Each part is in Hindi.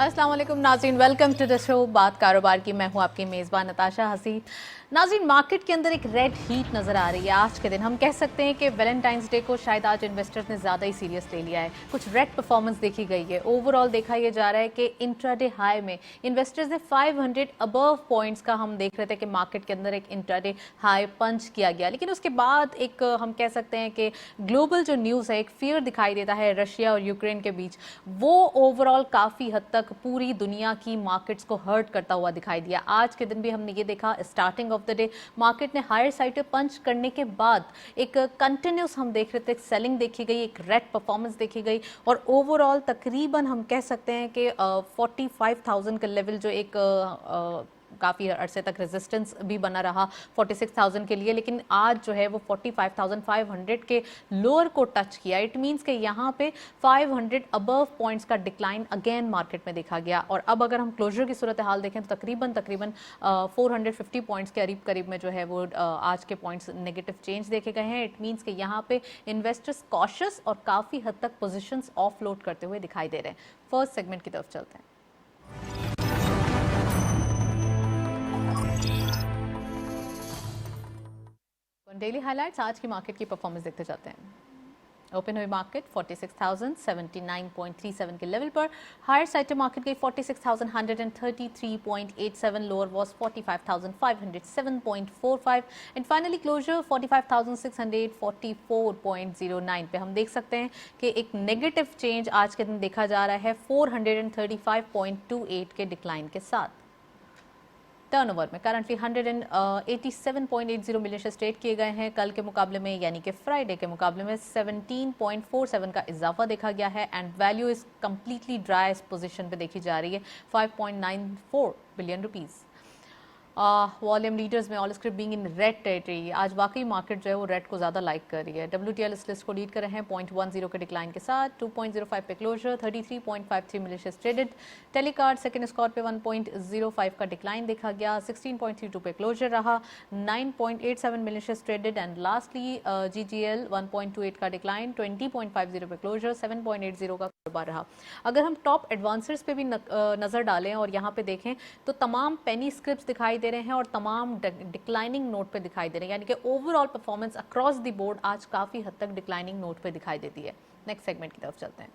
अस्सलाम वालेकुम नाज़रीन, वेलकम टू द शो बात कारोबार की। मैं हूं आपकी मेज़बान नताशा हसी। नाज़रीन, मार्केट के अंदर एक रेड हीट नज़र आ रही है आज के दिन। हम कह सकते हैं कि वैलेंटाइंस डे को शायद आज इन्वेस्टर्स ने ज़्यादा ही सीरियस ले लिया है। कुछ रेड परफॉर्मेंस देखी गई है। ओवरऑल देखा यह जा रहा है कि इंट्राडे हाई में इन्वेस्टर्स ने 500 अबव पॉइंट्स का हम देख रहे थे कि मार्केट के अंदर एक इंट्राडे हाई पंच किया गया, लेकिन उसके बाद एक हम कह सकते हैं कि ग्लोबल जो न्यूज़ है, एक फियर दिखाई देता है रशिया और यूक्रेन के बीच, वो ओवरऑल काफ़ी हद तक पूरी दुनिया की मार्केट्स को हर्ट करता हुआ दिखाई दिया। आज के दिन भी हमने ये देखा, starting of the day market ने हायर साइड पे पंच करने के बाद एक कंटिन्यूस हम देख रहे थे, सेलिंग देखी गई, एक रेड परफॉर्मेंस देखी गई और ओवरऑल तकरीबन हम कह सकते हैं कि 45,000 का लेवल जो एक काफ़ी अरसे तक रेजिस्टेंस भी बना रहा 46,000 के लिए, लेकिन आज जो है वो 45,500 के लोअर को टच किया। इट मींस कि यहाँ पे 500 अबव पॉइंट्स का डिक्लाइन अगेन मार्केट में देखा गया। और अब अगर हम क्लोजर की सूरत हाल देखें तो तकरीबन 450 पॉइंट्स के करीब में जो है वो आज के पॉइंट्स नेगेटिव चेंज देखे गए हैं। इट मींस कि यहाँ पे इन्वेस्टर्स कॉशियस और काफ़ी हद तक पोजिशंस ऑफलोड करते हुए दिखाई दे रहे हैं। फर्स्ट सेगमेंट की तरफ चलते हैं। डेली हाइलाइट्स आज की मार्केट की परफॉर्मेंस देखते जाते हैं। ओपन हुई मार्केट 46,079.37 के लेवल पर। हायर साइड पे मार्केट गई 46,133.87, lower was 45,507.45 and finally closure 45,644.09 पे। हम देख सकते हैं कि एक नेगेटिव चेंज आज के दिन देखा जा रहा है 435.28 के डिक्लाइन के साथ। टर्नओवर में करंटली 187.80 मिलियन शेयर ट्रेड किए गए हैं। कल के मुकाबले में यानी कि फ्राइडे के मुकाबले में 17.47 का इजाफा देखा गया है and value is completely dry position पे देखी जा रही है 5.94 बिलियन रुपीस। वॉल्यूम लीडर्स में all script being in red territory. आज वाकई मार्केट जो है वो रेड को ज़्यादा लाइक कर रही है। WTL इस लिस्ट को लीड कर रहे हैं 0.10 के डिक्लाइन के साथ। 2.05 पे closure, 33.53 million shares traded. Telecard second score पे 1.05 का डिक्लाइन देखा गया, 16.32 पे क्लोजर रहा, 9.87 million shares traded and lastly GGL 1.28 का डिक्लाइन, 20.50 पे क्लोजर, 7.80 का कारोबार रहा। अगर हम टॉप एडवांसर्स पे भी नज़र डालें और यहाँ पे देखें तो तमाम पेनी स्क्रिप्ट्स दिखाई दे रहे हैं और तमाम डिक्लाइनिंग नोट पे दिखाई दे रहे हैं, यानी कि overall performance across the board आज काफ़ी हद तक डिक्लाइनिंग नोट पे दिखाई देती है। नेक्स्ट सेगमेंट की तरफ चलते हैं।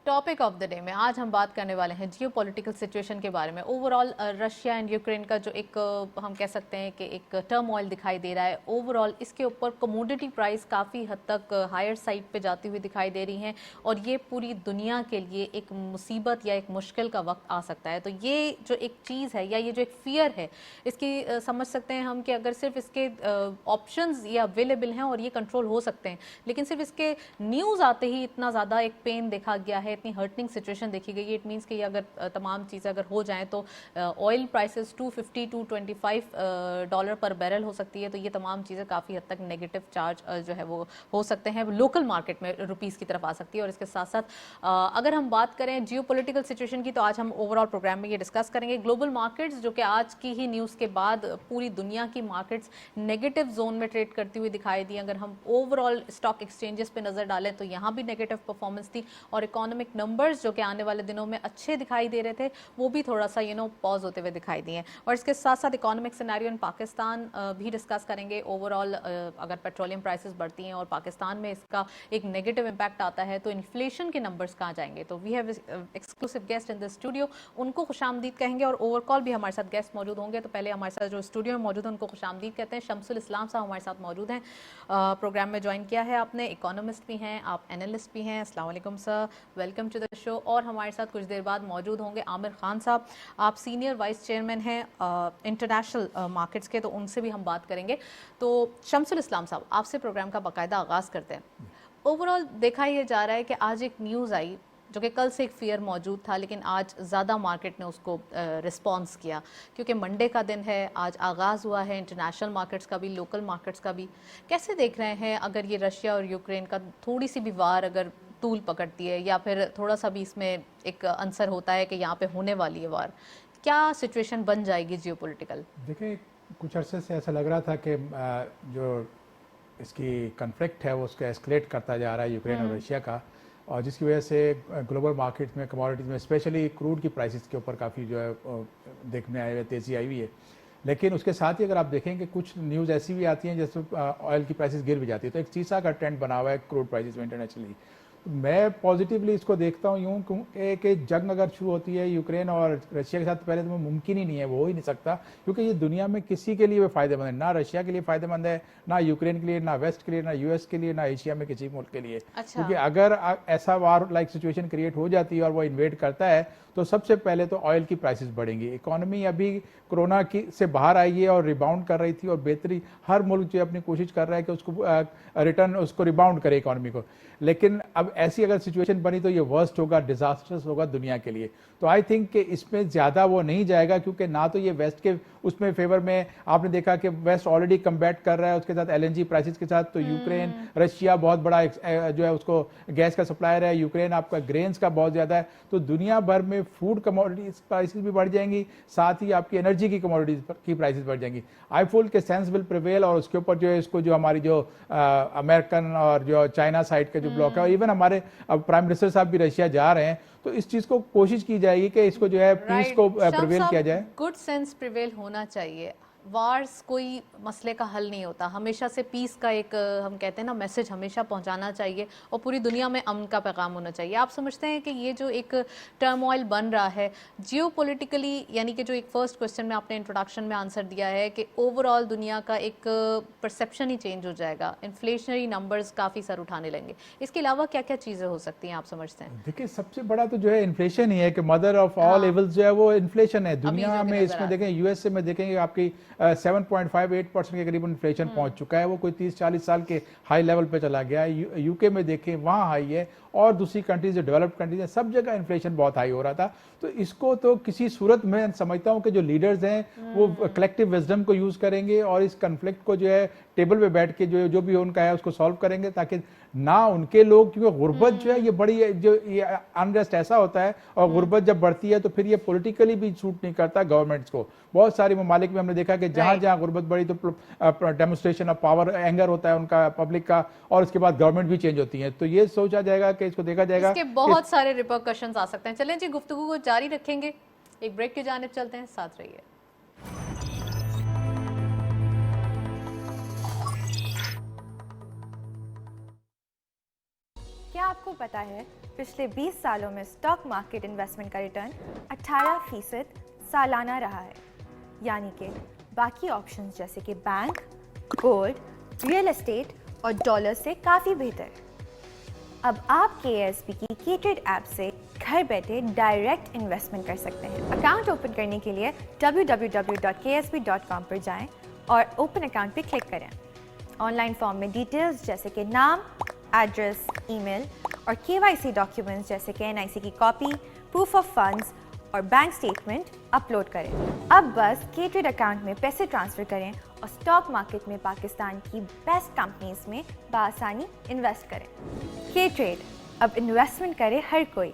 टॉपिक ऑफ द डे में आज हम बात करने वाले हैं जियो पॉलिटिकल सिचुएशन के बारे में। ओवरऑल रशिया एंड यूक्रेन का जो एक हम कह सकते हैं कि एक टर्मोइल दिखाई दे रहा है, ओवरऑल इसके ऊपर कमोडिटी प्राइस काफ़ी हद तक हायर साइड पे जाती हुई दिखाई दे रही हैं और ये पूरी दुनिया के लिए एक मुसीबत या एक मुश्किल का वक्त आ सकता है। तो ये जो एक चीज़ है या ये जो एक फियर है, इसकी समझ सकते हैं हम कि अगर सिर्फ इसके ऑप्शंस ये अवेलेबल हैं और ये कंट्रोल हो सकते हैं, लेकिन सिर्फ इसके न्यूज़ आते ही इतना ज़्यादा एक पेन देखा गया है, इतनी हर्टिंग सिचुएशन देखी गई है। इट मींस कि अगर तमाम चीज़ें अगर हो जाएं तो ऑयल प्राइसेस 250-225 डॉलर पर बैरल हो सकती है। तो ये तमाम चीज़ें काफ़ी हद तक नेगेटिव चार्ज जो है वो हो सकते हैं, लोकल मार्केट में रुपीज़ की तरफ आ सकती है। और इसके साथ साथ अगर हम बात करें जियो पोलिटिकल सिचुएशन की, तो आज हम ओवरऑल प्रोग्राम में ये डिस्कस करेंगे। ग्लोबल मार्केट्स जो कि आज की ही न्यूज़ के बाद पूरी दुनिया की मार्केट्स नेगेटिव जोन में ट्रेड करती हुई दिखाई दी। अगर हम ओवरऑल स्टॉक एक्सचेंजेस पे नज़र डालें तो यहाँ भी नेगेटिव परफॉर्मेंस थी और इकोनॉमिक नंबर्स जो कि आने वाले दिनों में अच्छे दिखाई दे रहे थे वो भी थोड़ा सा पॉज होते हुए दिखाई दिए। और इसके साथ साथ इकोनॉमिक सिनेरियो इन पाकिस्तान भी डिस्कस करेंगे। ओवरऑल अगर पेट्रोलियम प्राइसेस बढ़ती हैं और पाकिस्तान में इसका एक नेगेटिव इम्पैक्ट आता है तो इन्फ्लेशन के नंबर्स कहाँ जाएंगे। तो we have exclusive guest in the studio, उनको खुशामदीद कहेंगे और ओवरऑल भी हमारे साथ गेस्ट मौजूद होंगे। तो पहले हमारे साथ जो स्टूडियो में मौजूद है उनको खुशामदीद कहते हैं। शम्सुल इस्लाम साहब हमारे साथ मौजूद हैं, प्रोग्राम में ज्वाइन किया है आपने, इकोनॉमिस्ट भी हैं, आप एनालिस्ट भी हैं। अस्सलाम वालेकुम sir, welcome to the show. और हमारे साथ कुछ देर बाद मौजूद होंगे आमिर खान साहब, आप सीनियर वाइस चेयरमैन हैं इंटरनेशनल मार्केट्स के, तो उनसे भी हम बात करेंगे। तो शम्सुल इस्लाम साहब, आपसे प्रोग्राम का बाकायदा आगाज़ करते हैं। ओवरऑल देखा यह जा रहा है कि आज एक न्यूज़ आई जो कि कल से एक फियर मौजूद था, लेकिन आज ज़्यादा मार्केट ने उसको रिस्पॉन्स किया क्योंकि मंडे का दिन है, आज आगाज़ हुआ है इंटरनेशनल मार्केट्स का भी, लोकल मार्केट्स का भी। कैसे देख रहे हैं अगर ये रशिया और यूक्रेन का थोड़ी सी भी वार अगर तूल पकड़ती है या फिर थोड़ा सा भी इसमें एक आंसर होता है कि यहाँ पे होने वाली है वार, क्या सिचुएशन बन जाएगी जियोपॉलिटिकल? देखिए, कुछ अरसे से ऐसा लग रहा था कि जो इसकी कन्फ्लिक्ट है वो उसका एस्केलेट करता जा रहा है यूक्रेन और रशिया का, और जिसकी वजह से ग्लोबल मार्केट में कमोडिटीज़ में स्पेशली क्रूड की प्राइसेस के ऊपर काफ़ी जो है देखने आए हुए तेज़ी आई हुई है। लेकिन उसके साथ ही अगर आप देखें कि कुछ न्यूज़ ऐसी भी आती हैं जैसे ऑयल की प्राइसेस गिर भी जाती है, तो एक सीसा का ट्रेंड बना हुआ है क्रूड प्राइसेस में इंटरनेशनली। मैं पॉजिटिवली इसको देखता हूँ यूँ कि जंग अगर शुरू होती है यूक्रेन और रशिया के साथ, पहले तो मुमकिन ही नहीं है, वो हो ही नहीं सकता, क्योंकि ये दुनिया में किसी के लिए भी फ़ायदेमंद है, ना रशिया के लिए फ़ायदेमंद है, ना यूक्रेन के लिए, ना वेस्ट के लिए, ना यूएस के लिए, ना एशिया में किसी मुल्क के लिए। अच्छा। क्योंकि अगर ऐसा वार लाइक सिचुएशन क्रिएट हो जाती है और वो इन्वेड करता है, तो सबसे पहले तो ऑयल की प्राइसेस बढ़ेंगी। इकोनॉमी अभी कोरोना की से बाहर आई है और रिबाउंड कर रही थी, और बेहतरी हर मुल्क जो अपनी कोशिश कर रहा है कि उसको रिटर्न उसको रिबाउंड करे इकोनॉमी को। लेकिन अब ऐसी अगर सिचुएशन बनी तो ये वर्स्ट होगा, डिजास्टर्स होगा दुनिया के लिए। तो आई थिंक कि इसमें ज़्यादा वो नहीं जाएगा, क्योंकि ना तो ये वेस्ट के उसमें फेवर में, आपने देखा कि वेस्ट ऑलरेडी कम्बैट कर रहा है उसके साथ एलएनजी प्राइसेस के साथ, तो यूक्रेन रशिया बहुत बड़ा जो है उसको गैस का सप्लायर है, यूक्रेन आपका ग्रेन्स का बहुत ज़्यादा है, तो दुनिया भर में फूड कमोडिटीज प्राइसेस भी बढ़ जाएंगी, साथ ही आपकी एनर्जी की कमोडिटीज की प्राइसेस बढ़ जाएंगी। आई फील के सेंस विल प्रिवेल, और उसके ऊपर जो है इसको जो हमारी जो अमेरिकन और जो चाइना साइड का जो ब्लॉक है, और इवन हमारे प्राइम मिनिस्टर साहब भी रशिया जा रहे हैं, तो इस चीज को कोशिश की जाएगी कि इसको जो है पीस को प्रिवेल किया जाए। गुड सेंस प्रिवेल होना चाहिए। वार्स कोई मसले का हल नहीं होता, हमेशा से पीस का एक हम कहते हैं ना मैसेज हमेशा पहुंचाना चाहिए, और पूरी दुनिया में अमन का पैगाम होना चाहिए। आप समझते हैं कि ये जो एक टर्मोइल बन रहा है जियोपॉलिटिकली, यानी कि जो एक फर्स्ट क्वेश्चन में आपने इंट्रोडक्शन में आंसर दिया है कि ओवरऑल दुनिया का एक परसेप्शन ही चेंज हो जाएगा, इन्फ्लेशनरी नंबर्स काफ़ी सर उठाने लगेंगे, इसके अलावा क्या क्या चीज़ें हो सकती हैं आप समझते हैं? देखिए, सबसे बड़ा तो जो है इन्फ्लेशन ही है कि मदर ऑफ ऑल एविल्स जो है वो इन्फ्लेशन है दुनिया में। इसमें देखें यूएसए में देखेंगे आपकी 7.58% के करीब इन्फ्लेशन पहुंच चुका है, वो कोई 30-40 साल के हाई लेवल पे चला गया है। यूके में देखें वहाँ हाई है, और दूसरी कंट्रीज जो डेवलप्ड कंट्रीज हैं सब जगह इन्फ्लेशन बहुत हाई हो रहा था। तो इसको तो किसी सूरत में समझता हूँ कि जो लीडर्स हैं वो कलेक्टिव विजडम को यूज करेंगे और इस कन्फ्लिक्ट को जो है टेबल पे बैठ के जो भी उनका है उसको सॉल्व करेंगे, ताकि ना उनके लोग, क्योंकि गुर्बत जो है ये बड़ी जो ये अनरेस्ट ऐसा होता है, और गुर्बत जब बढ़ती है तो फिर ये पॉलिटिकली भी सूट नहीं करता गवर्नमेंट्स को। बहुत सारे ममालिक में हमने देखा कि जहां जहां गुर्बत बढ़ी तो डेमोन्स्ट्रेशन ऑफ पावर, एंगर होता है उनका पब्लिक का, और उसके बाद गवर्नमेंट भी चेंज होती है। तो ये सोचा जाएगा कि इसको देखा जाएगा, इसके बहुत सारे रिपरकशंस आ सकते हैं। चलें जी, गुफ्तगू को जारी रखेंगे, एक ब्रेक की जानिब चलते हैं, साथ रहिए। क्या आपको पता है पिछले 20 सालों में स्टॉक मार्केट इन्वेस्टमेंट का रिटर्न 18% सालाना रहा है, यानी कि बाकी ऑप्शंस जैसे कि बैंक, गोल्ड, रियल एस्टेट और डॉलर से काफ़ी बेहतर। अब आप KSB की K-Trade ऐप से घर बैठे डायरेक्ट इन्वेस्टमेंट कर सकते हैं। अकाउंट ओपन करने के लिए www.ksb.com पर जाएं और ओपन अकाउंट पर क्लिक करें। ऑनलाइन फॉर्म में डिटेल्स जैसे कि नाम, एड्रेस, ईमेल और KYC डॉक्यूमेंट्स जैसे कि NIC की कॉपी, प्रूफ ऑफ फंड्स और बैंक स्टेटमेंट अपलोड करें। अब बस K-Trade अकाउंट में पैसे ट्रांसफ़र करें और स्टॉक मार्केट में पाकिस्तान की बेस्ट कंपनीज में बआसानी इन्वेस्ट करें। K-Trade, अब इन्वेस्टमेंट करे हर कोई।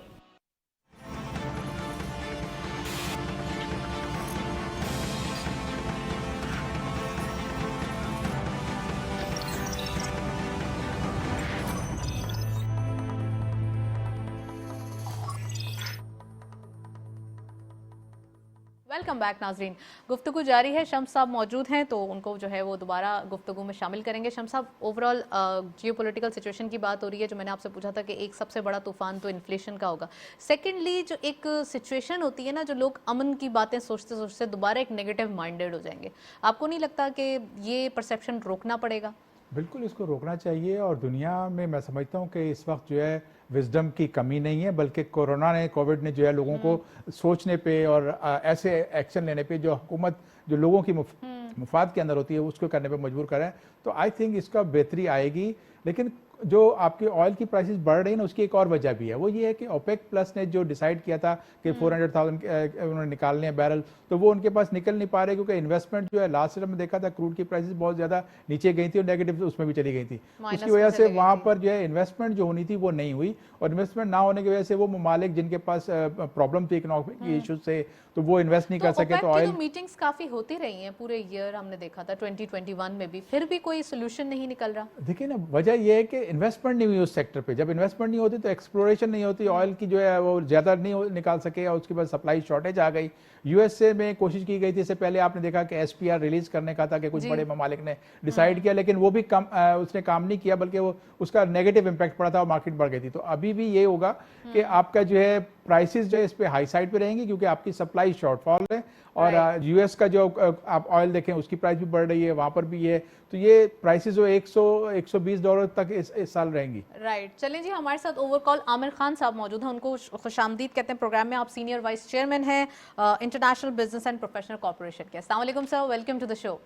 वेलकम बैक नाजरीन, गुफ्तगू जारी है। शम्स साहब मौजूद हैं तो उनको जो है वो दोबारा गुफ्तगू में शामिल करेंगे। शम्स साहब, ओवरऑल जियोपॉलिटिकल सिचुएशन की बात हो रही है, जो मैंने आपसे पूछा था कि एक सबसे बड़ा तूफान तो इन्फ्लेशन का होगा। सेकेंडली जो एक सिचुएशन होती है ना, जो लोग अमन की बातें सोचते सोचते दोबारा एक नेगेटिव माइंडेड हो जाएंगे, आपको नहीं लगता कि ये परसेप्शन रोकना पड़ेगा? बिल्कुल इसको रोकना चाहिए, और दुनिया में मैं समझता हूँ कि इस वक्त जो है विजडम की कमी नहीं है, बल्कि कोविड ने जो है लोगों को सोचने पे और ऐसे एक्शन लेने पे जो हुकूमत जो लोगों की मुफाद के अंदर होती है उसको करने पे मजबूर करें। तो आई थिंक इसका बेहतरी आएगी। लेकिन जो आपके ऑयल की प्राइसेस बढ़ रही है ना, उसकी एक और वजह भी है। वो ये है कि ओपेक प्लस ने जो डिसाइड किया था कि 400,000 उन्होंने निकालने हैं बैरल, तो वो उनके पास निकल नहीं पा रहे, क्योंकि इन्वेस्टमेंट जो है लास्ट ईयर में देखा था क्रूड की प्राइसेस बहुत ज्यादा नीचे गई थी और नेगेटिव उसमें भी चली गई थी। उसकी वजह से वहां पर जो है इन्वेस्टमेंट जो होनी थी वो नहीं हुई, और इन्वेस्टमेंट ना होने की वजह से वो ममालिक जिनके पास प्रॉब्लम थी इकोनॉमिक इश्यूज से, तो वो इन्वेस्ट नहीं कर सके। तो ऑयल मीटिंग्स काफी होती रही हैं पूरे ईयर, हमने देखा था 2021 में भी, फिर भी कोई सोल्यूशन नहीं निकल रहा। देखिए ना, वजह यह है कि इन्वेस्टमेंट नहीं हुई उस सेक्टर पे। जब इन्वेस्टमेंट नहीं होती तो एक्सप्लोरेशन नहीं होती, ऑयल की जो है वो ज्यादा नहीं निकाल सके, और उसके बाद सप्लाई शॉर्टेज आ गई। यूएसए में कोशिश की गई थी, इससे पहले आपने देखा कि एसपीआर रिलीज करने का था कि कुछ बड़े ममालिक ने डिसाइड किया, लेकिन वो भी उसने काम नहीं किया, बल्कि वो उसका नेगेटिव इंपैक्ट पड़ा था और मार्केट बढ़ गई थी। तो अभी भी ये होगा कि आपका जो है प्राइसेस जो है इस पे हाई साइड पे रहेंगी, क्योंकि आपकी सप्लाई शॉर्टफॉल है, और यूएस का जो आप ऑयल देखें उसकी प्राइस भी बढ़ रही है, वहां पर भी है। तो ये प्राइसेस जो $100-120 तक इस साल रहेंगी। राइट चलें जी, हमारे साथ ओवरकॉल आमिर खान साहब मौजूद हैं, उनको खुशामदीद कहते हैं प्रोग्राम में। आप सीनियर वाइस चेयरमैन हैं international business and professional corporation के। अस्सलाम वालेकुम sir, welcome to the show.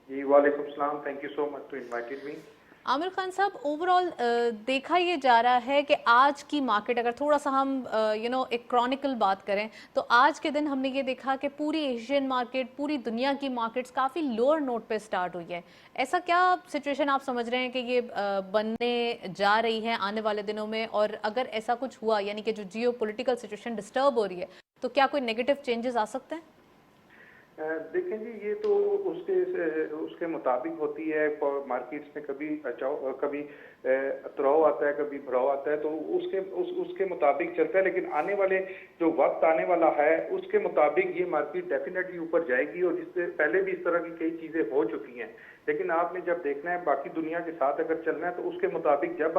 जी वालेकुम सलाम, thank you so much to invited me. Aamir Khan साहब, ओवरऑल देखा ये जा रहा है कि आज की मार्केट, अगर थोड़ा सा हम एक क्रॉनिकल बात करें, तो आज के दिन हमने ये देखा कि पूरी एशियन मार्केट, पूरी दुनिया की मार्केट्स काफ़ी लोअर नोट पे स्टार्ट हुई है। ऐसा क्या सिचुएशन आप समझ रहे हैं कि ये बनने जा रही है आने वाले दिनों में? और अगर ऐसा कुछ हुआ, यानी कि जो जियो पोलिटिकल सिचुएशन डिस्टर्ब हो रही है, तो क्या कोई नेगेटिव चेंजेस आ सकते हैं? देखें जी, ये तो उसके मुताबिक होती है। मार्केट्स में कभी कभी उतराव आता है, कभी भराव आता है, तो उसके मुताबिक चलता है। लेकिन आने वाले जो वक्त आने वाला है उसके मुताबिक ये मार्केट डेफिनेटली ऊपर जाएगी, और जिससे पहले भी इस तरह की कई चीजें हो चुकी हैं। लेकिन आपने जब देखना है बाकी दुनिया के साथ अगर चलना है, तो उसके मुताबिक जब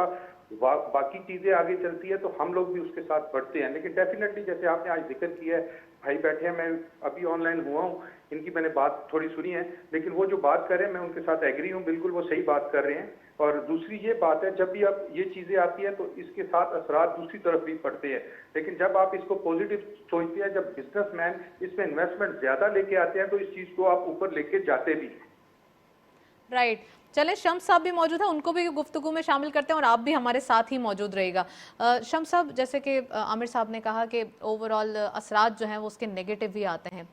बाकी चीजें आगे चलती है तो हम लोग भी उसके साथ बढ़ते हैं। लेकिन डेफिनेटली जैसे आपने आज जिक्र किया है, भाई बैठे हैं, मैं अभी ऑनलाइन हुआ हूँ, इनकी मैंने बात थोड़ी सुनी है, लेकिन वो जो बात कर रहे हैं मैं उनके साथ एग्री हूँ, बिल्कुल वो सही बात कर रहे हैं। और दूसरी ये बात है, जब भी अब ये चीजें आती हैं तो इसके साथ असरात दूसरी तरफ भी पड़ते हैं। लेकिन जब आप इसको पॉजिटिव सोचते हैं, जब बिजनेसमैन इसमें इन्वेस्टमेंट ज्यादा लेके आते हैं, तो इस चीज को आप ऊपर लेके जाते भी। राइट चले, शम्स साहब भी मौजूद हैं, उनको भी गुफ्तगू में शामिल करते हैं, और आप भी हमारे साथ ही मौजूद रहेगा। शम्स साहब, जैसे कि आमिर साहब ने कहा कि ओवरऑल असरात जो हैं वो उसके नेगेटिव भी आते हैं।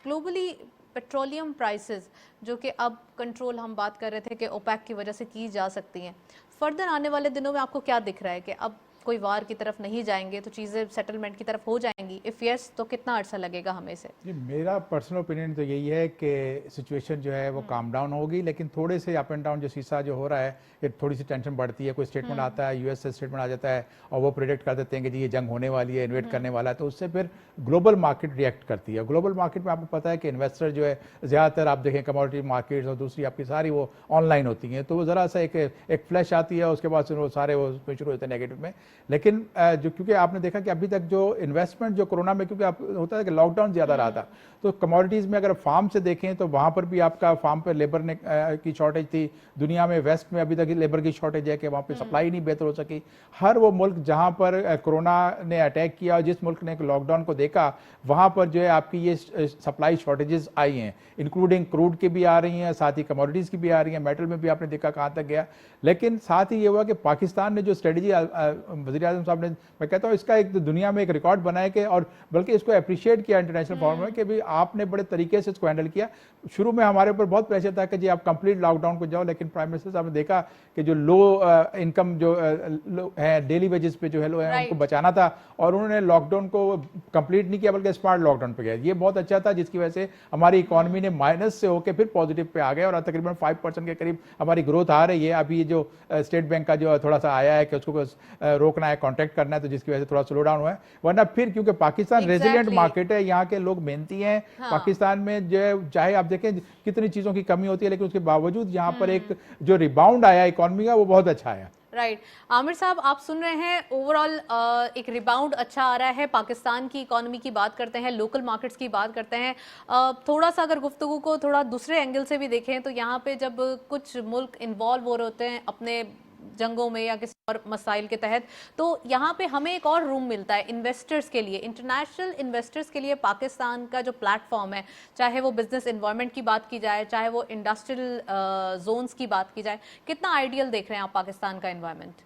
ग्लोबली पेट्रोलियम प्राइसेस, जो कि अब कंट्रोल हम बात कर रहे थे कि ओपेक की वजह से की जा सकती हैं, फर्दर आने वाले दिनों में आपको क्या दिख रहा है कि अब कोई वार की तरफ नहीं जाएंगे तो चीज़ें सेटलमेंट की तरफ हो जाएंगी? इफ़ यस, तो कितना अर्सा लगेगा हमें से? जी, मेरा पर्सनल ओपिनियन तो यही है कि सिचुएशन जो है वो काम डाउन होगी, लेकिन थोड़े से अप एंड डाउन जो सीसा जो हो रहा है, ये थोड़ी सी टेंशन बढ़ती है। कोई स्टेटमेंट आता है, यूएस से स्टेटमेंट आ जाता है, और वो प्रिडिक्ट कर देते हैं कि जी ये जंग होने वाली है, इन्वेट करने वाला है, तो उससे फिर ग्लोबल मार्केट रिएक्ट करती है। ग्लोबल मार्केट में आपको पता है कि इन्वेस्टर जो है ज़्यादातर, आप देखें कमोडिटी मार्केट्स और दूसरी आपकी सारी वो ऑनलाइन होती हैं, तो वो ज़रा सा एक फ्लैश आती है, उसके बाद वो सारे वो शुरू होते हैं नेगेटिव में। लेकिन जो, क्योंकि आपने देखा कि अभी तक जो इन्वेस्टमेंट जो कोरोना में, क्योंकि आप होता है कि लॉकडाउन ज़्यादा रहा था, तो कमोडिटीज़ में अगर फार्म से देखें तो वहाँ पर भी आपका फार्म पर लेबर ने की शॉर्टेज थी। दुनिया में वेस्ट में अभी तक लेबर की शॉर्टेज है कि वहाँ पे सप्लाई नहीं बेहतर हो सकी। हर वो मुल्क जहाँ पर कोरोना ने अटैक किया, जिस मुल्क ने लॉकडाउन को देखा, वहाँ पर जो है आपकी ये सप्लाई शॉर्टेजेस आई हैं, इंक्लूडिंग क्रूड की भी आ रही हैं, साथ ही कमोडिटीज़ की भी आ रही हैं, मेटल में भी आपने देखा कहाँ तक गया। लेकिन साथ ही ये हुआ कि पाकिस्तान ने जो स्ट्रेटजी वज़ीर आज़म साहब ने, मैं कहता हूँ इसका एक दुनिया में एक रिकॉर्ड बनाया कि, और बल्कि इसको अप्रिशिएट किया इंटरनेशनल फोरम में कि भी आपने बड़े तरीके से इसको हैंडल किया। शुरू में हमारे ऊपर बहुत प्रेशर था कि जी आप कंप्लीट लॉकडाउन को जाओ, लेकिन प्राइम मिनिस्टर साहब ने देखा कि जो लो इनकम जो है, डेली वेजेस पे जो है लो है, उनको बचाना था, और उन्होंने लॉकडाउन को कंप्लीट नहीं किया, बल्कि स्मार्ट लॉकडाउन पे गया। ये बहुत अच्छा था, जिसकी वजह से हमारी इकोनॉमी ने माइनस से होकर फिर पॉजिटिव पे आ गया, और तकरीबन 5% के करीब हमारी ग्रोथ आ रही है। अभी जो स्टेट बैंक का जो थोड़ा सा आया है कि उसको रोकना है, कॉन्ट्रैक्ट करना है, तो जिसकी वजह से थोड़ा स्लो डाउन हुआ है। वरना फिर क्योंकि पाकिस्तान रेजिलिएंट मार्केट है, यहाँ के लोग मेहनती हैं। पाकिस्तान में जो है, चाहे आप देखें कितनी चीजों की कमी होती है, लेकिन उसके बावजूद यहाँ पर एक जो रिबाउंड आया इकोनॉमी का, वो बहुत अच्छा आया। राइट आमिर साहब, आप सुन रहे हैं, ओवरऑल एक रिबाउंड अच्छा आ रहा है। पाकिस्तान की इकोनॉमी की बात करते हैं, लोकल मार्केट्स की बात करते हैं। थोड़ा सा अगर गुफ्तगू को थोड़ा दूसरे एंगल से भी देखें, तो यहाँ पे जब कुछ मुल्क इन्वॉल्व हो रहे होते हैं अपने जंगों में या किसी और मसाइल के तहत, तो यहाँ पे हमें एक और रूम मिलता है इन्वेस्टर्स के लिए, इंटरनेशनल इन्वेस्टर्स के लिए। पाकिस्तान का जो प्लेटफॉर्म है, चाहे वो बिजनेस एनवायरनमेंट की बात की जाए, चाहे वो इंडस्ट्रियल जोन्स की बात की जाए, कितना आइडियल देख रहे हैं आप पाकिस्तान का एनवायरनमेंट?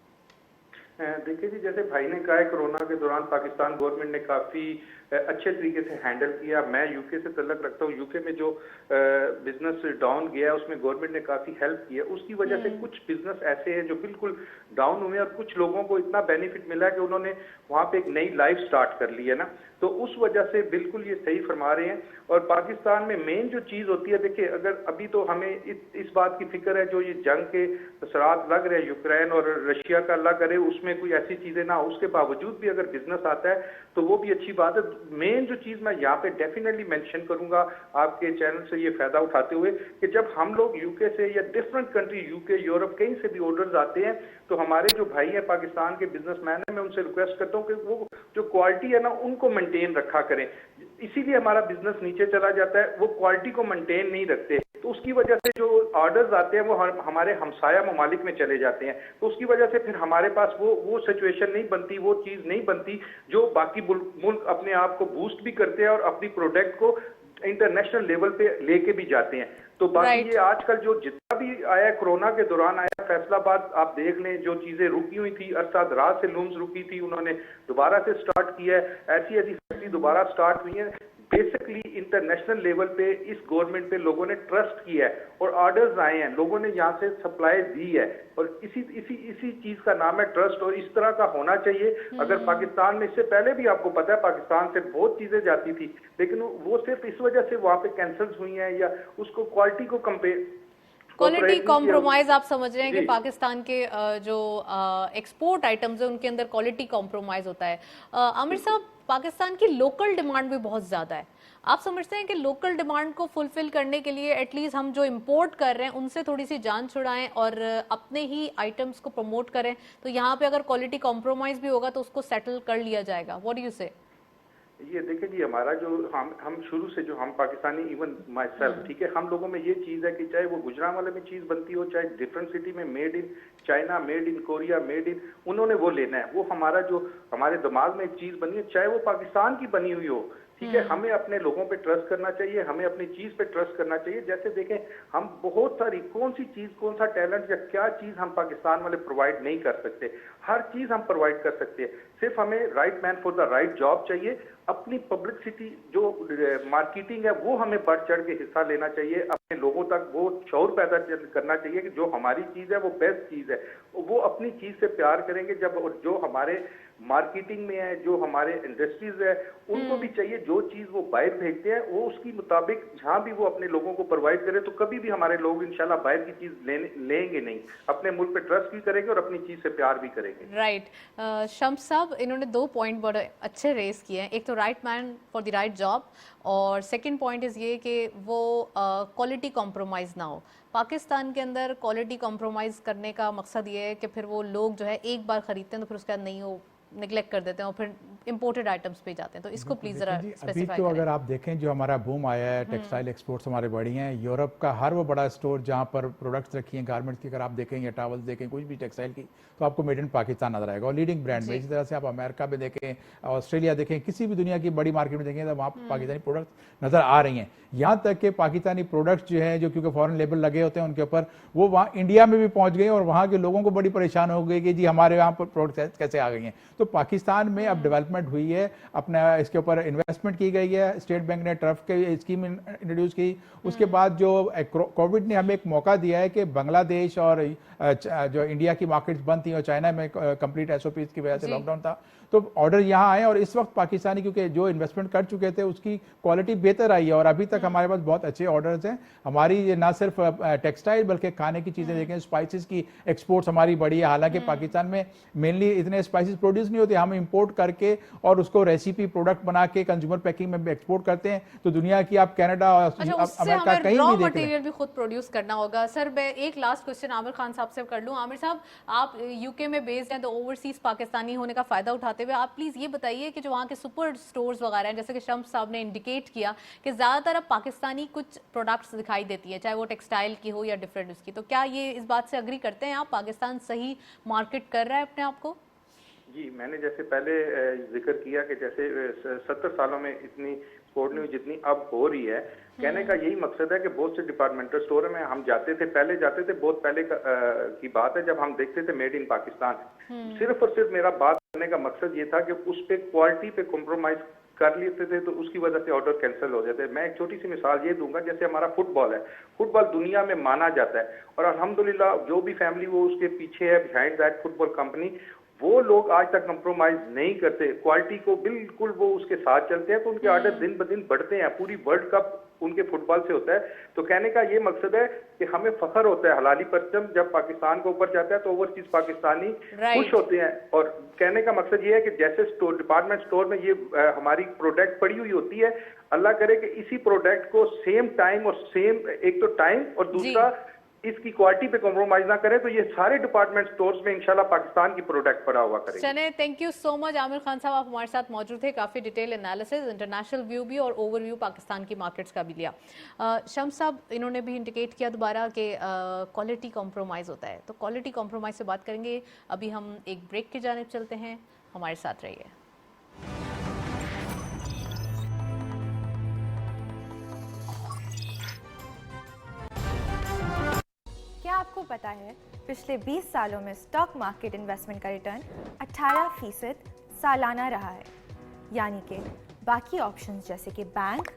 देखिए जी, जैसे भाई ने कहा है, कोरोना के दौरान पाकिस्तान गवर्नमेंट ने काफ़ी अच्छे तरीके से हैंडल किया। मैं यूके से तल्लक रखता हूँ। यूके में जो बिजनेस डाउन गया उसमें गवर्नमेंट ने काफ़ी हेल्प की है। उसकी वजह से कुछ बिजनेस ऐसे हैं जो बिल्कुल डाउन हुए और कुछ लोगों को इतना बेनिफिट मिला है कि उन्होंने वहाँ पे एक नई लाइफ स्टार्ट कर ली है ना, तो उस वजह से बिल्कुल ये सही फरमा रहे हैं। और पाकिस्तान में मेन जो चीज़ होती है, देखिए अगर अभी तो हमें इस बात की फिक्र है, जो ये जंग के असरात लग रहे हैं यूक्रेन और रशिया का लग रहे, उसमें कोई ऐसी चीज़ें ना, उसके बावजूद भी अगर बिजनेस आता है तो वो भी अच्छी बात है। मेन जो चीज़ मैं यहाँ पे डेफिनेटली मेंशन करूंगा आपके चैनल से ये फायदा उठाते हुए, कि जब हम लोग यूके से या डिफरेंट कंट्री, यूके, यूरोप, कहीं से भी ऑर्डर्स आते हैं, तो हमारे जो भाई हैं पाकिस्तान के बिजनेसमैन हैं, मैं उनसे रिक्वेस्ट करता हूँ कि वो जो क्वालिटी है ना, उनको मेंटेन रखा करें। इसीलिए हमारा बिजनेस नीचे चला जाता है, वो क्वालिटी को मेंटेन नहीं रखते, तो उसकी वजह से जो ऑर्डर्स आते हैं वो हमारे हमसाया ममालिक में चले जाते हैं। तो उसकी वजह से फिर हमारे पास वो सिचुएशन नहीं बनती, वो चीज़ नहीं बनती जो बाकी मुल्क अपने आप को बूस्ट भी करते हैं और अपनी प्रोडक्ट को इंटरनेशनल लेवल पे लेके भी जाते हैं। तो बाकी ये आजकल जो जितना भी आया कोरोना के दौरान आया, फैसलाबाद आप देख लें, जो चीजें रुकी हुई थी, अरसा दराज से लूम्स रुकी थी, उन्होंने दोबारा से स्टार्ट किया है। ऐसी ऐसी फैक्ट्री दोबारा स्टार्ट हुई है। बेसिकली इंटरनेशनल लेवल पे इस गवर्नमेंट पे लोगों ने ट्रस्ट किया है और ऑर्डर्स आए हैं, लोगों ने यहाँ से सप्लाई दी है, और इसी चीज का नाम है ट्रस्ट, और इस तरह का होना चाहिए। अगर पाकिस्तान में, इससे पहले भी आपको पता है पाकिस्तान से बहुत चीजें जाती थी, लेकिन वो सिर्फ इस वजह से वहाँ पे कैंसिल हुई हैं या उसको क्वालिटी को क्वालिटी कॉम्प्रोमाइज आप समझ रहे हैं कि पाकिस्तान के जो एक्सपोर्ट आइटम्स है उनके अंदर क्वालिटी कॉम्प्रोमाइज होता है। आमिर साहब, पाकिस्तान की लोकल डिमांड भी बहुत ज्यादा है। आप समझते हैं कि लोकल डिमांड को फुलफिल करने के लिए एटलीस्ट हम जो इंपोर्ट कर रहे हैं उनसे थोड़ी सी जान छुड़ाएं और अपने ही आइटम्स को प्रमोट करें, तो यहाँ पे अगर क्वालिटी कॉम्प्रोमाइज भी होगा तो उसको सेटल कर लिया जाएगा? व्हाट डू यू से? ये देखिए जी, हमारा जो हम शुरू से जो हम पाकिस्तानी, इवन माई सेल्फ, ठीक है, हम लोगों में ये चीज़ है कि चाहे वो गुजरांवाले में चीज़ बनती हो, चाहे डिफरेंट सिटी में made in China, made in Korea, made in, उन्होंने वो लेना है। वो हमारा जो हमारे दिमाग में एक चीज़ बनी है, चाहे वो पाकिस्तान की बनी हुई हो, ठीक है, हमें अपने लोगों पे ट्रस्ट करना चाहिए, हमें अपनी चीज़ पे ट्रस्ट करना चाहिए। जैसे देखें, हम बहुत सारी कौन सी चीज़, कौन सा टैलेंट या क्या चीज़ हम पाकिस्तान वाले प्रोवाइड नहीं कर सकते, हर चीज़ हम प्रोवाइड कर सकते हैं। सिर्फ हमें right man for the right job चाहिए। अपनी पब्लिसिटी जो मार्केटिंग है वो हमें बढ़ चढ़ के हिस्सा लेना चाहिए। अपने लोगों तक वो शौर पैदा करना चाहिए कि जो हमारी चीज़ है वो बेस्ट चीज़ है। वो अपनी चीज़ से प्यार करेंगे जब, जो हमारे मार्केटिंग में है, जो हमारे इंडस्ट्रीज है, उनको भी चाहिए जो चीज़ वो बाहर भेजते हैं वो उसकी मुताबिक जहाँ भी वो अपने लोगों को प्रोवाइड करे, तो कभी भी हमारे लोग इंशाल्लाह बाहर की चीज़ लेंगे नहीं, अपने मुल्क पे ट्रस्ट भी करेंगे और अपनी चीज़ से प्यार भी करेंगे। राइट। शम्स साहब, इन्होंने 2 पॉइंट बड़े अच्छे रेस किए हैं। एक तो right man for the right job, और सेकंड पॉइंट इज़ ये कि वो क्वालिटी कॉम्प्रोमाइज़ ना हो। पाकिस्तान के अंदर क्वालिटी कॉम्प्रोमाइज़ करने का मकसद ये है कि फिर वो लोग जो है एक बार ख़रीदते हैं तो फिर उसके बाद नहीं, वो निगलेक्ट कर देते हैं और फिर इंपोर्टेड आइटम्स पे जाते हैं। तो इसको प्लीज जरा स्पेसिफाई अभी तो अगर आप देखें जो हमारा बूम आया है, टेक्सटाइल एक्सपोर्ट्स हमारे बढ़ी हैं। यूरोप का हर वो बड़ा स्टोर जहाँ पर प्रोडक्ट्स रखी हैं गारमेंट्स की, अगर आप देखें या टॉवल्स देखें, कुछ भी टेक्सटाइल की, तो आपको मेड इन पाकिस्तान नजर आएगा और लीडिंग ब्रांड में। इसी तरह से आप अमेरिका में देखें, ऑस्ट्रेलिया देखें, किसी भी दुनिया की बड़ी मार्केट में देखें तो वहाँ पाकिस्तानी प्रोडक्ट्स नजर आ रही हैं। यहाँ तक कि पाकिस्तानी प्रोडक्ट्स जो हैं, जो क्योंकि फॉरेन लेबल लगे होते हैं उनके ऊपर, वो वहाँ इंडिया में भी पहुँच गए और वहाँ के लोगों को बड़ी परेशान हो गई कि जी हमारे यहाँ पर प्रोडक्ट्स कैसे आ गई हैं। तो पाकिस्तान में अब डेवलपमेंट हुई है, अपना इसके ऊपर इन्वेस्टमेंट की गई है। स्टेट बैंक ने टर्फ के स्कीम इंट्रोड्यूस की। उसके बाद जो कोविड ने हमें एक मौका दिया है कि बांग्लादेश और जो इंडिया की मार्केट्स बंद थी और चाइना में कंप्लीट एसओपी की वजह से लॉकडाउन था, तो ऑर्डर यहाँ आए और इस वक्त पाकिस्तानी क्योंकि जो इन्वेस्टमेंट कर चुके थे उसकी क्वालिटी बेहतर आई है और अभी तक हमारे पास बहुत अच्छे ऑर्डर्स हैं। हमारी ना सिर्फ टेक्सटाइल बल्कि खाने की चीज़ें देखें, स्पाइसेस की एक्सपोर्ट्स हमारी बढ़ी है। हालांकि पाकिस्तान में मेनली इतने स्पाइसेस प्रोड्यूस नहीं होते, हम इंपोर्ट करके और उसको रेसिपी प्रोडक्ट बना के कंज्यूमर पैकिंग में एक्सपोर्ट करते हैं, तो दुनिया की आप कनाडा और अच्छा, उससे अमेरिका हमें कहीं रॉ भी देख लें। मटेरियल भी खुद प्रोड्यूस करना होगा। सर मैं एक लास्ट क्वेश्चन आमिर खान साहब से कर लूं। आमिर साहब, आप यूके में बेस्ड हैं, तो ओवरसीज पाकिस्तानी होने का फायदा उठाते हुए आप प्लीज ये बताइए कि जो वहाँ के सुपर स्टोर्स वगैरह हैं, जैसे कि शम्स साहब ने इंडिकेट किया कि ज्यादातर अब पाकिस्तानी कुछ प्रोडक्ट्स दिखाई देती है, चाहे वो टेक्सटाइल की हो या डिफरेंट उसकी, तो क्या ये इस बात से अग्री करते हैं आप, पाकिस्तान सही मार्केट कर रहा है अपने आप को? जी, मैंने जैसे पहले जिक्र किया कि जैसे 70 सालों में इतनी एक्सपोर्ट न्यूज जितनी अब हो रही है, कहने का यही मकसद है कि बहुत से डिपार्टमेंटल स्टोर में हम जाते थे, बहुत पहले की बात है, जब हम देखते थे मेड इन पाकिस्तान। सिर्फ और सिर्फ मेरा बात करने का मकसद ये था कि उस पे क्वालिटी पे कॉम्प्रोमाइज कर लेते थे, तो उसकी वजह से ऑर्डर कैंसिल हो जाते। मैं एक छोटी सी मिसाल ये दूंगा, जैसे हमारा फुटबॉल है, फुटबॉल दुनिया में माना जाता है और अल्हम्दुलिल्लाह जो भी फैमिली वो उसके पीछे है, बिहाइंड दैट फुटबॉल कंपनी, वो लोग आज तक कंप्रोमाइज नहीं करते, क्वालिटी को बिल्कुल वो उसके साथ चलते हैं, तो उनके ऑर्डर दिन ब दिन बढ़ते हैं। पूरी वर्ल्ड कप उनके फुटबॉल से होता है। तो कहने का ये मकसद है कि हमें फख्र होता है, हलाली परचम जब पाकिस्तान को ऊपर जाता है तो ओवरसीज पाकिस्तानी खुश होते हैं। और कहने का मकसद ये है कि जैसे स्टोर, डिपार्टमेंट स्टोर में ये हमारी प्रोडक्ट पड़ी हुई होती है, अल्लाह करे कि इसी प्रोडक्ट को सेम टाइम और सेम, एक तो टाइम और दूसरा इसकी क्वालिटी पे कॉम्प्रोमाइज ना करें, तो ये सारे डिपार्टमेंट स्टोर्स में इंशाल्लाह पाकिस्तान की प्रोडक्ट पड़ा हुआ करेंगे। चले, thank you so much Aamir Khan साहब, आप हमारे साथ मौजूद थे, काफ़ी डिटेल एनालिसिस, इंटरनेशनल व्यू भी और ओवरव्यू पाकिस्तान की मार्केट्स का भी लिया। शम्स साहब, इन्होंने भी इंडिकेट किया दोबारा कि क्वालिटी कॉम्प्रोमाइज़ होता है, तो क्वालिटी कॉम्प्रोमाइज़ से बात करेंगे। अभी हम एक ब्रेक की जानिब चलते हैं, हमारे साथ रहिए। क्या आपको पता है पिछले 20 सालों में स्टॉक मार्केट इन्वेस्टमेंट का रिटर्न 18% सालाना रहा है, यानी कि बाकी ऑप्शंस जैसे कि बैंक,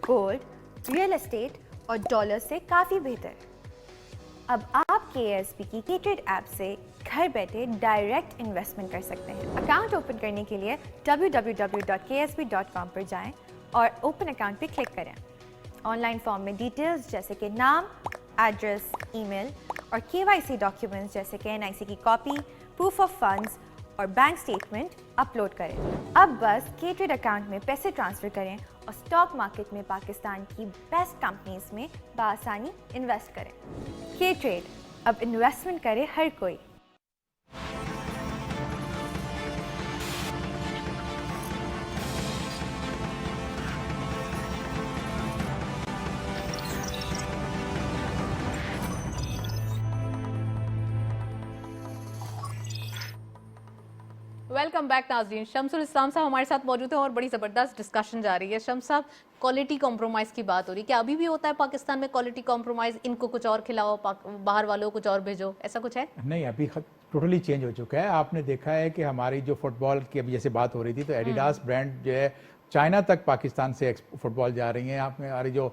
गोल्ड, रियल एस्टेट और डॉलर से काफ़ी बेहतर। अब आप KSB की K-Trade ऐप से घर बैठे डायरेक्ट इन्वेस्टमेंट कर सकते हैं। अकाउंट ओपन करने के लिए www.ksb.com पर जाएं और ओपन अकाउंट पर क्लिक करें। ऑनलाइन फॉर्म में डिटेल्स जैसे कि नाम, एड्रेस, ईमेल और KYC डॉक्यूमेंट्स जैसे कि NIC की कॉपी, प्रूफ ऑफ फंड्स और बैंक स्टेटमेंट अपलोड करें। अब बस K-Trade अकाउंट में पैसे ट्रांसफ़र करें और स्टॉक मार्केट में पाकिस्तान की बेस्ट कंपनीज में बआसानी इन्वेस्ट करें। K-Trade, अब इन्वेस्टमेंट करे हर कोई। वेलकम बैक नाज़रीन। शम्सुल इस्लाम साहब हमारे साथ मौजूद हैं और बड़ी ज़बरदस्त डिस्कशन जा रही है। शम्स साहब, क्वालिटी कॉम्प्रोमाइज़ की बात हो रही है, क्या अभी भी होता है पाकिस्तान में क्वालिटी कॉम्प्रोमाइज़, इनको कुछ और खिलाओ, बाहर वालों को कुछ और भेजो, ऐसा कुछ है? नहीं, अभी टोटली चेंज हो चुका है। आपने देखा है कि हमारी जो फुटबॉल की अभी जैसे बात हो रही थी, तो एडिडास ब्रांड जो है चाइना तक पाकिस्तान से फुटबॉल जा रही हैं। आप में हमारी जो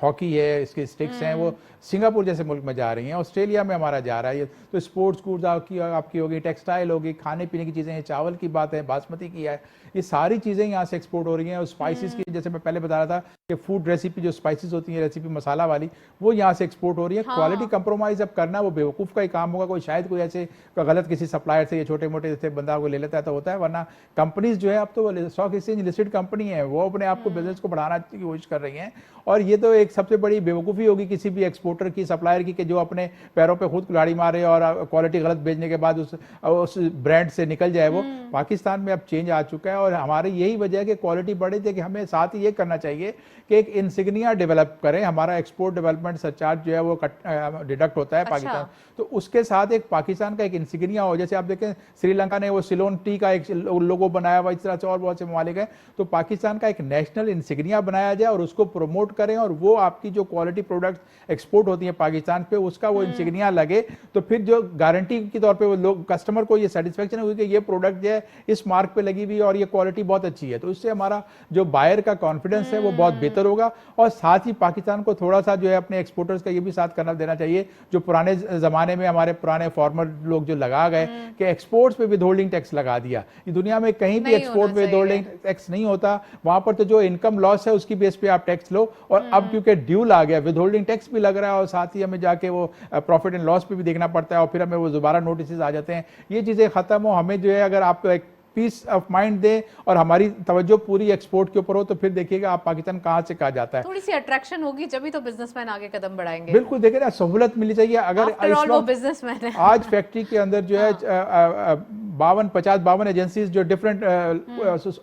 हॉकी है, इसके स्टिक्स हैं, वो सिंगापुर जैसे मुल्क में जा रही हैं, ऑस्ट्रेलिया में हमारा जा रहा है। तो स्पोर्ट्स गुड्स आपकी होगी, टेक्सटाइल होगी, खाने पीने की चीज़ें हैं, चावल की बात है, बासमती की है, ये सारी चीज़ें यहाँ से एक्सपोर्ट हो रही हैं। और स्पाइसेस की, जैसे मैं पहले बता रहा था कि फूड रेसिपी जो स्पाइसेस होती हैं, रेसिपी मसाला वाली, वो यहाँ से एक्सपोर्ट हो रही है। क्वालिटी कंप्रोमाइज़ अब करना वो बेवकूफ़ का ही काम होगा। कोई शायद कोई ऐसे गलत किसी सप्लायर से, ये छोटे मोटे जैसे बंदा को ले लेता है तो होता है, वरना कंपनीज जो है अब तो स्टॉक एक्सचेंज लिस्टेड कंपनी है, वो अपने आप को बिजनेस को बढ़ाना की कोशिश कर रही हैं। और ये तो एक सबसे बड़ी बेवकूफ़ी होगी किसी भी एक्सपोर्टर की, सप्लायर की, कि जो अपने पैरों पे खुद कुल्हाड़ी मारे और क्वालिटी गलत भेजने के बाद उस ब्रांड से निकल जाए। वो पाकिस्तान में अब चेंज आ चुका है और हमारी यही वजह है कि क्वालिटी बढ़ी थी। कि हमें साथ ही ये करना चाहिए कि एक इंसिग्निया डेवलप करें। हमारा एक्सपोर्ट डेवलपमेंट सरचार्ज जो है वो डिडक्ट होता है पाकिस्तान, तो उसके साथ एक पाकिस्तान का एक इंसिग्निया हो। जैसे आप देखें श्रीलंका ने वो सिलोन टी का एक लोगो बनाया हुआ, इस तरह से और बहुत से ममालिक हैं। तो पाकिस्तान का एक नेशनल इंसिग्निया बनाया जाए और उसको प्रमोट करें, और वो आपकी जो क्वालिटी प्रोडक्ट्स एक्सपोर्ट होती हैं पाकिस्तान पे, उसका वो इंसिग्निया लगे, तो फिर जो गारंटी के तौर पे वो लोग, कस्टमर को ये सेटिस्फेक्शन हुई कि ये प्रोडक्ट जो है इस मार्क पे लगी हुई और ये क्वालिटी बहुत अच्छी है, तो इससे हमारा जो बायर का कॉन्फिडेंस है वो बहुत बेहतर होगा। और साथ ही पाकिस्तान को थोड़ा सा जो है अपने एक्सपोर्टर्स का ये भी साथ करना देना चाहिए, जो पुराने जमाने में हमारे पुराने फॉर्मर लोग जो लगा गए कि एक्सपोर्ट्स पे विद होल्डिंग टैक्स लगा दिया। ये दुनिया में कहीं भी एक्सपोर्ट पे विद होल्डिंग टैक्स नहीं होता, वहां पर तो जो इनकम लॉस है उसकी बेस पे आप टैक्स लो। और अब क्योंकि ड्यूल आ गया, विद होल्डिंग टैक्स भी लग रहा है और साथ ही हमें जाके वो प्रॉफिट एंड लॉस पे भी देखना पड़ता है और फिर हमें वो दोबारा नोटिस आ जाते हैं। ये चीजें खत्म हो। हमें जो है, अगर आपको एक पीस ऑफ माइंड दें और हमारी तवज्जो पूरी एक्सपोर्ट के ऊपर हो, तो फिर देखिएगा आप पाकिस्तान कहाँ से कहाँ जाता है। थोड़ी सी अट्रैक्शन होगी जब भी तो बिजनेसमैन आगे कदम बढ़ाएंगे। बिल्कुल, देखिए ना, सहूलत मिलनी चाहिए। अगर आफ्टर ऑल वो बिजनेसमैन है। आज फैक्ट्री के अंदर जो है 52 एजेंसीज जो डिफरेंट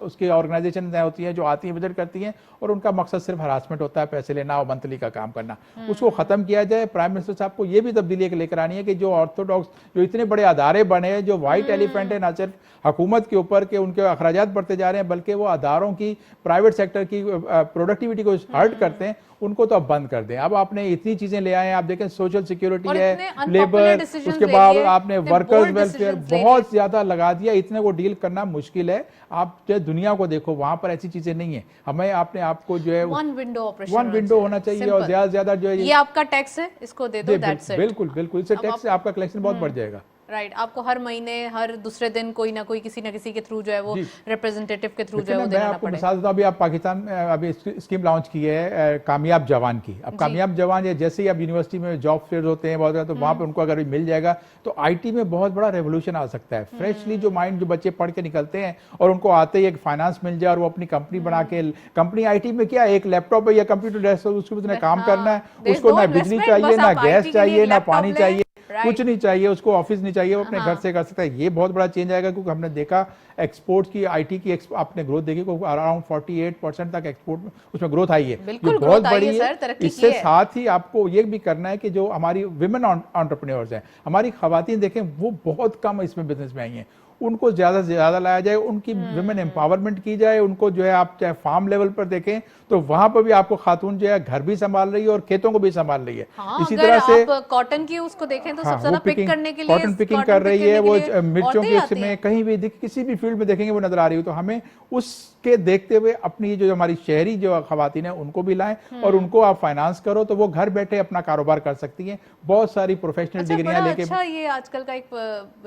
उसकी ऑर्गेनाइजेशन होती हैं, जो आती हैं, विजिट करती हैं, और उनका मकसद सिर्फ हरासमेंट होता है, पैसे लेना और मंथली का काम करना। उसको खत्म किया जाए। प्राइम मिनिस्टर साहब को ये भी तब्दीली लेकर आनी है कि जो ऑर्थोडॉक्स, जो इतने बड़े अदारे बने हैं, जो व्हाइट एलिफेंट है ना सिर्फ हुकूमत के ऊपर के उनके अखराजात बढ़ते जा रहे हैं, बल्कि वो अदारों की, प्राइवेट सेक्टर की प्रोडक्टिविटी को हर्ट करते हैं, उनको तो अब बंद कर दें। अब आपने इतनी चीजें ले आए हैं, आप देखें सोशल सिक्योरिटी है, लेबर, उसके बाद आपने वर्कर्स वेलफेयर बहुत ज्यादा लगा दिया। इतने को डील करना मुश्किल है। आप जो दुनिया को देखो, वहां पर ऐसी चीजें नहीं है। हमें आपने आपको जो है वन विंडो होना चाहिए, और ज्यादा से ज्यादा जो है ये आपका टैक्स है, इसको दे दो, दैट्स इट। बिल्कुल बिल्कुल, इससे टैक्स से आपका कलेक्शन बहुत बढ़ जाएगा। राइट, आपको हर महीने, हर दूसरे दिन कोई ना कोई, किसी ना किसी के थ्रू जो है वो रिप्रेजेंटेटिव के थ्रू जो है वो देना आपको पड़ेगा। मिसाल देता हूं, अभी आप पाकिस्तान में अभी स्कीम लॉन्च की है कामयाब जवान की। अब कामयाब जवान ये जैसे ही अब यूनिवर्सिटी में जॉब फेयर होते हैं बहुत, तो वहां पे उनको अगर मिल जाएगा तो आईटी में बहुत बड़ा रेवोल्यूशन आ सकता है। फ्रेशली जो माइंड, जो बच्चे पढ़ के निकलते हैं और उनको आते ही एक फाइनेंस मिल जाए और वो अपनी कंपनी बना के, कंपनी आईटी में क्या, एक लैपटॉप है या कंप्यूटर डेस्क, उसके उसने काम करना है, उसको ना बिजली चाहिए, ना गैस चाहिए, ना पानी चाहिए, कुछ नहीं चाहिए उसको, ऑफिस नहीं चाहिए, वो अपने घर से कर सकता है। ये बहुत बड़ा चेंज आएगा, क्योंकि हमने देखा एक्सपोर्ट की, आईटी की आपने ग्रोथ देखी, को अराउंड 48% तक एक्सपोर्ट में उसमें ग्रोथ आई है, जो बहुत बड़ी है। इससे साथ ही आपको ये भी करना है कि जो हमारी विमेन एंटरप्रेन्योर्स हैं, हमारी खवातीन देखें, वो बहुत कम इसमें बिजनेस में आई हैं, उनको ज्यादा से ज्यादा लाया जाए, उनकी विमेन एम्पावरमेंट की जाए। उनको जो है, आप चाहे फार्म लेवल पर देखें तो वहां पर भी आपको खातून जो है घर भी संभाल रही है और खेतों को भी संभाल रही है। इसी तरह से आप कॉटन की उसको देखें तो सबसे ज्यादा पिक करने के लिए कॉटन पिकिंग कर रही है, वो मिर्चों के में कहीं भी किसी भी फील्ड में देखेंगे वो नजर आ रही है। तो हमें उसके देखते हुए अपनी जो हमारी शहरी जो खवातीन है उनको भी लाएं, और उनको आप फाइनेंस करो तो वो घर बैठे अपना कारोबार कर सकती हैं। बहुत सारी प्रोफेशनल डिग्रियां लेके। अच्छा, ये आजकल का एक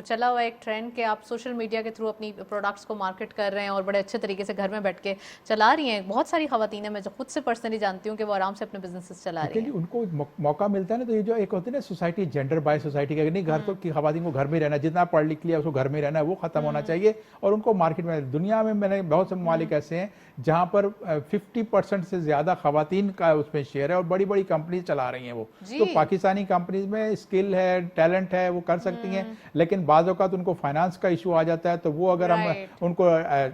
चला हुआ एक ट्रेंड कि आप सोशल मीडिया के थ्रू अपनी प्रोडक्ट्स को मार्केट कर रहे हैं और बड़े अच्छे तरीके से घर में बैठ के चला रही हैं। बहुत सारी खवातीनें, मैं जो खुद से पर्सनली जानती हूँ कि वो आराम से अपने बिजनेसेस चला रही हैं। उनको मौका मिलता है ना, तो ये जो एक होती है ना सोसाइटी, जेंडर बाय सोसाइटी का, नहीं घर तो की खवातीन को घर में रहना, जितना पढ़ लिख लिया उसको घर में रहना है, वो खत्म होना चाहिए। और उनको मार्केट में, दुनिया में मैंने बहुत से ममालिक ऐसे हैं जहां पर 50% से ज्यादा खवातीन का उसमें शेयर है और बड़ी बड़ी कंपनी चला रही हैं वो। तो पाकिस्तानी कंपनीज में स्किल है, टैलेंट है, वो कर सकती हैं, लेकिन बाज़ औक़ात उनको फाइनेंस का इशू आ जाता है। तो वो अगर हम उनको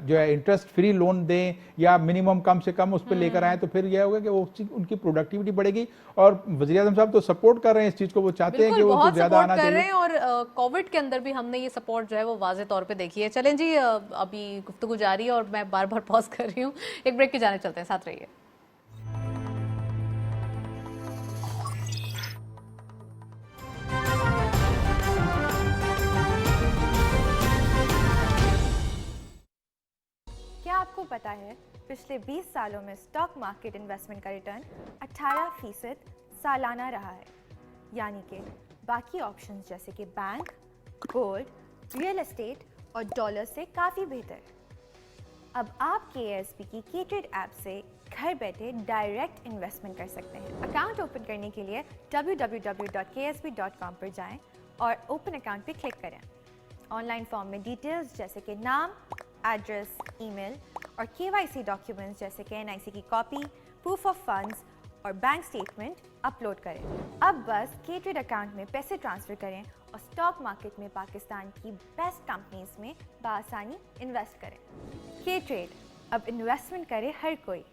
जो है इंटरेस्ट फ्री लोन दें या मिनिमम कम से कम उस पर लेकर आए, तो फिर यह होगा कि वो उनकी प्रोडक्टिविटी बढ़ेगी। और वज़ीर आज़म साहब तो सपोर्ट कर रहे हैं इस चीज को, वो चाहते हैं कि वो ज्यादा आना चाहिए। और कोविड के अंदर भी हमने ये सपोर्ट जो है वो वाज़े तौर पे देखी है। चलें जी, अभी गुफ्तगू जारी है और मैं बार बार पॉज कर रही हूँ, एक ब्रेक की जाने चलते हैं, साथ रहिए। क्या आपको पता है पिछले 20 सालों में स्टॉक मार्केट इन्वेस्टमेंट का रिटर्न 18% सालाना रहा है, यानी कि बाकी ऑप्शंस जैसे कि बैंक, गोल्ड, रियल एस्टेट और डॉलर से काफ़ी बेहतर। अब आप KSB की K-Trade ऐप से घर बैठे डायरेक्ट इन्वेस्टमेंट कर सकते हैं। अकाउंट ओपन करने के लिए www.ksb.com पर जाएं और ओपन अकाउंट पर क्लिक करें। ऑनलाइन फॉर्म में डिटेल्स जैसे कि नाम, एड्रेस, ईमेल और KYC डॉक्यूमेंट्स जैसे कि NIC की कॉपी, प्रूफ ऑफ फंड्स और बैंक स्टेटमेंट अपलोड करें। अब बस K-Trade अकाउंट में पैसे ट्रांसफ़र करें और स्टॉक मार्केट में पाकिस्तान की बेस्ट कंपनीज में बआसानी इन्वेस्ट करें। K-Trade, अब इन्वेस्टमेंट करे हर कोई।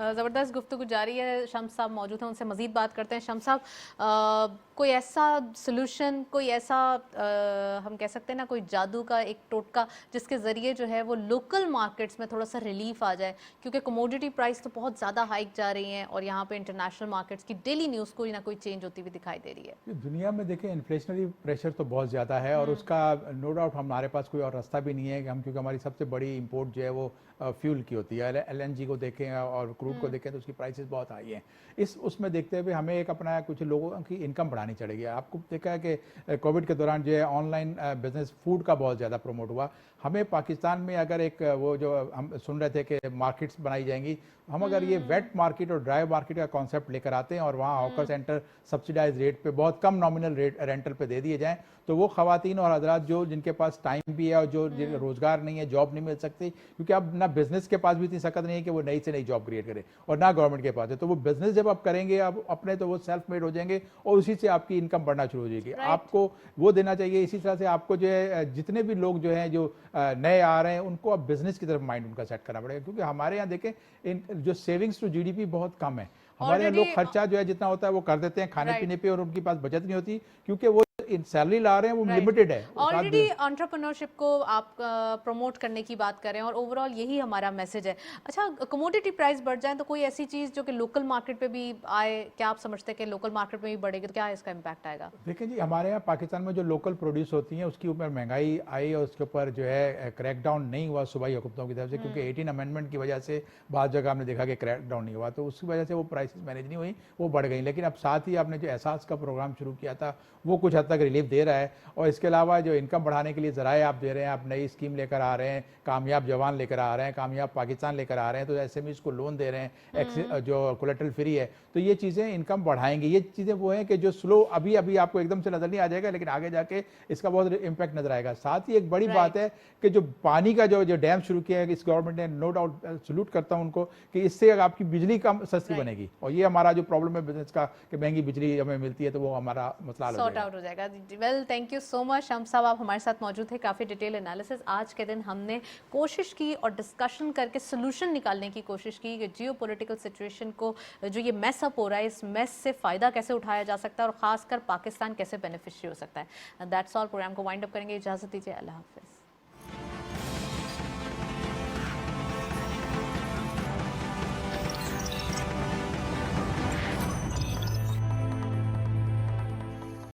ज़बरदस्त गुफ्तगू जारी है। शम्स साहब मौजूद हैं, उनसे मज़ीद बात करते हैं। शम्स साहब, कोई ऐसा सोल्यूशन, कोई ऐसा हम कह सकते हैं ना, कोई जादू का एक टोटका जिसके ज़रिए जो है वो लोकल मार्केट्स में थोड़ा सा रिलीफ आ जाए, क्योंकि कमोडिटी प्राइस तो बहुत ज़्यादा हाइक जा रही हैं और यहाँ पे इंटरनेशनल मार्केट्स की डेली न्यूज़ कोई ना कोई चेंज होती हुई दिखाई दे रही है। दुनिया में देखें इन्फ्लेशनरी प्रेशर तो बहुत ज़्यादा है और उसका नो डाउट हमारे पास कोई और रास्ता भी नहीं है कि हम, क्योंकि हमारी सबसे बड़ी इंपोर्ट जो है वो फ्यूल की होती है। LNG को देखें और क्रूड को देखें तो उसकी प्राइसेस बहुत हाई हैं। उसमें देखते हुए हमें एक अपना कुछ लोगों की इनकम बढ़ानी बढ़ानी चढ़ेगी। आपको देखा है कि कोविड के दौरान जो है ऑनलाइन बिजनेस फूड का बहुत ज़्यादा प्रमोट हुआ। हमें पाकिस्तान में अगर एक वो जो हम सुन रहे थे कि मार्केट्स बनाई जाएंगी, हम अगर ये वेट मार्केट और ड्राई मार्केट का कॉन्सेप्ट लेकर आते हैं और वहाँ हॉकर सेंटर सब्सिडाइज रेट पे बहुत कम नॉमिनल रेट रेंटल पे दे दिए जाएं, तो वो खवातीन और हजरात जो जिनके पास टाइम भी है और जो रोजगार नहीं है, जॉब नहीं मिल सकती, क्योंकि अब ना बिजनेस के पास भी इतनी सकत नहीं है कि वो नई से नई जॉब क्रिएट करे और ना गवर्नमेंट के पास है, तो वो बिजनेस जब आप करेंगे अब अपने, तो वो सेल्फ मेड हो जाएंगे और उसी से आपकी इनकम बढ़ना शुरू हो जाएगी। आपको वो देना चाहिए। इसी तरह से आपको जो है जितने भी लोग जो हैं जो नए आ रहे हैं उनको अब बिजनेस की तरफ माइंड उनका सेट करना पड़ेगा, क्योंकि हमारे यहाँ देखें इन जो सेविंग्स टू जीडीपी बहुत कम है। हमारे यहाँ लोग खर्चा जो है जितना होता है वो कर देते हैं खाने पीने पे और उनके पास बचत नहीं होती, क्योंकि वो सैलरी ला रहे हैं वो लिमिटेड है। ऑलरेडी एंटरप्रेन्योरशिप को आप प्रमोट करने की बात कर रहे हैं और ओवरऑल यही हमारा मैसेज है। अच्छा, कमोडिटी प्राइस बढ़ जाए तो कोई ऐसी चीज जो कि लोकल मार्केट पे भी आए, क्या आप समझते हैं कि लोकल मार्केट में भी बढ़ेगी तो क्या इसका इम्पैक्ट आएगा? देखिए जी, हमारे यहाँ पाकिस्तान में जो लोकल प्रोड्यूस होती है उसके ऊपर महंगाई आई और उसके ऊपर जो है क्रैकडाउन नहीं हुआ सूबाई हुकूमतों की तरफ से, क्योंकि 18 अमेंडमेंट की वजह से बाद जगह हमने देखा कि क्रैकडाउन नहीं हुआ, तो उसकी वजह से वो प्राइसेस मैनेज नहीं हुई, वो बढ़ गई। लेकिन अब साथ ही आपने जो एहसास का प्रोग्राम शुरू किया था वो कुछ हद तक रिलीफ दे रहा है, और इसके अलावा जो इनकम बढ़ाने के लिए ज़राए आप दे रहे हैं, आप नई स्कीम लेकर आ रहे हैं, कामयाब जवान लेकर आ रहे हैं, कामयाब पाकिस्तान लेकर आ रहे हैं, तो एसएमईज को लोन दे रहे हैं जो कोलेटरल फ्री है, तो ये चीज़ें इनकम बढ़ाएंगी। ये चीज़ें वो हैं कि जो स्लो अभी अभी आपको एकदम से नजर नहीं आ जाएगा, लेकिन आगे जाके इसका बहुत इम्पैक्ट नजर आएगा। साथ ही एक बड़ी बात है कि जो पानी का जो डैम शुरू किया है इस गवर्नमेंट ने, नो डाउट सल्यूट करता हूँ उनको कि इससे आपकी बिजली कम सस्ती बनेगी, और ये हमारा जो प्रॉब्लम है बिजनेस का कि महंगी बिजली हमें मिलती है, तो वो हमारा मसला सॉर्ट आउट हो जाएगा। Well, thank you so much हम साहब, आप हमारे साथ मौजूद थे, काफ़ी डिटेल एनालिसिस। आज के दिन हमने कोशिश की और डिस्कशन करके सोल्यूशन निकालने की कोशिश की कि जियो पॉलिटिकल सिचुएशन को जो ये मैस अप हो रहा है, इस मैस से फ़ायदा कैसे उठाया जा सकता है और ख़ासकर पाकिस्तान कैसे बेनिफिशियरी हो सकता है। That's all. प्रोग्राम को वाइंड अप करेंगे, इजाज़त दीजिए, अल्लाह हाफ़िज़।